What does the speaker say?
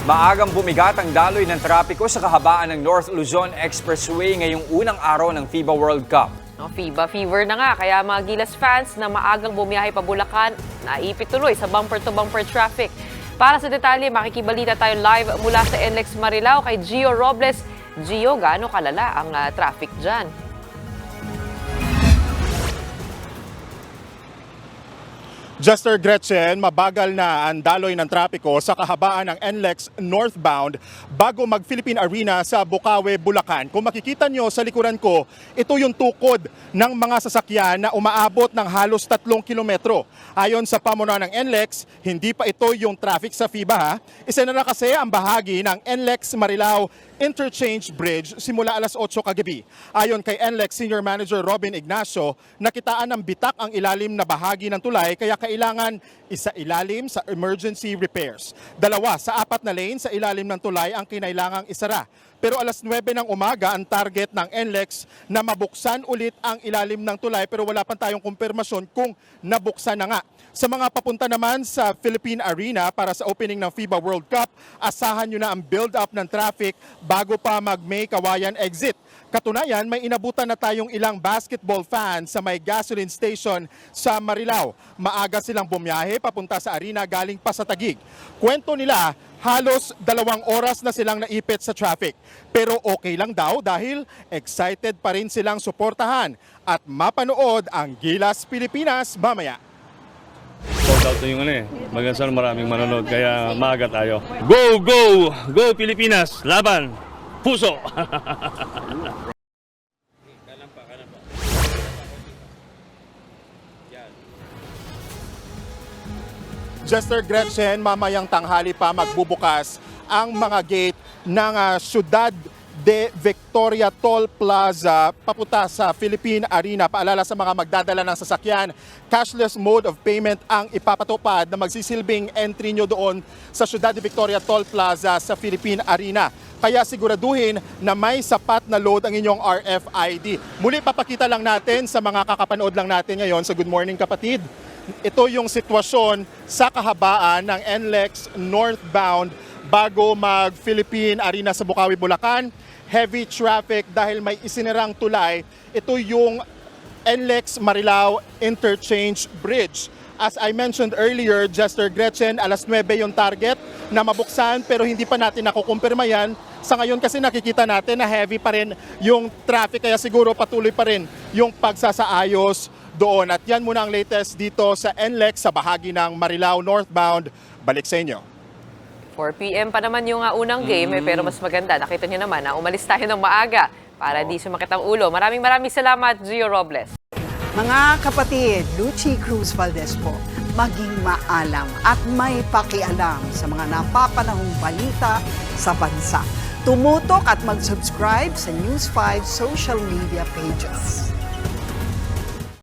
Maagang bumigat ang daloy ng trapiko sa kahabaan ng North Luzon Expressway ngayong unang araw ng FIBA World Cup. FIBA fever na nga, kaya mga Gilas fans na maagang bumiyahe pa Bulacan, naipit tuloy sa bumper-to-bumper traffic. Para sa detalye, makikibalita tayo live mula sa NLEX Marilao kay Gio Robles. Gio, gaano kalala ang traffic dyan? Jester Gretchen, mabagal na ang daloy ng trapiko sa kahabaan ng NLEX northbound bago mag-Philippine Arena sa Bukawi, Bulacan. Kung makikita nyo sa likuran ko, ito yung tukod ng mga sasakyan na umaabot ng halos 3 kilometro. Ayon sa pamunuan ng NLEX, hindi pa ito yung traffic sa FIBA. Isinara kasi ang bahagi ng NLEX Marilao Interchange Bridge simula alas 8 kagabi. Ayon kay NLEX Senior Manager Robin Ignacio, nakitaan ng bitak ang ilalim na bahagi ng tulay kaya kailangan isa ilalim sa emergency repairs. 2 sa 4 na lane sa ilalim ng tulay ang kinailangang isara. Pero alas 9 ng umaga ang target ng NLEX na mabuksan ulit ang ilalim ng tulay pero wala pa tayong kumpirmasyon kung nabuksan na nga. Sa mga papunta naman sa Philippine Arena para sa opening ng FIBA World Cup, asahan nyo na ang build-up ng traffic bago pa mag-May Kawayan exit. Katunayan, may inabutan na tayong ilang basketball fans sa may gasoline station sa Marilao. Maaga silang bumiyahe papunta sa arena galing pa sa Taguig. Kwento nila, halos 2 oras na silang naipit sa traffic. Pero okay lang daw dahil excited pa rin silang suportahan at mapanood ang Gilas Pilipinas mamaya. Sold out na yung Magasan maraming manonood kaya maaga tayo. Go, go! Go Pilipinas! Laban! Puso! Jester Gretchen, mamayang tanghali pa magbubukas ang mga gate ng Ciudad de Victoria Toll Plaza papunta sa Philippine Arena. Paalala sa mga magdadala ng sasakyan, cashless mode of payment ang ipapatupad na magsisilbing entry nyo doon sa Ciudad de Victoria Toll Plaza sa Philippine Arena. Kaya siguraduhin na may sapat na load ang inyong RFID. Muli papakita lang natin sa mga kakapanood lang natin ngayon sa Good Morning Kapatid. Ito yung sitwasyon sa kahabaan ng NLEX northbound bago mag-Philippine Arena sa Bukawi, Bulacan. Heavy traffic dahil may isinirang tulay. Ito yung NLEX Marilao Interchange Bridge. As I mentioned earlier, Jester Gretchen, alas 9 yung target na mabuksan pero hindi pa natin nakukumpirma yan. Sa ngayon kasi nakikita natin na heavy pa rin yung traffic kaya siguro patuloy pa rin yung pagsasaayos doon. At yan muna ang latest dito sa NLEX sa bahagi ng Marilao northbound. Balik sa inyo. 4 p.m. pa naman yung unang game, pero mas maganda. Nakita nyo naman na umalis tayo ng maaga para di sumakit ang ulo. Maraming salamat, Gio Robles. Mga kapatid, Lucy Cruz Valdez po, maging maalam at may pakialam sa mga napapanahong balita sa bansa. Tumutok at mag-subscribe sa News 5 social media pages.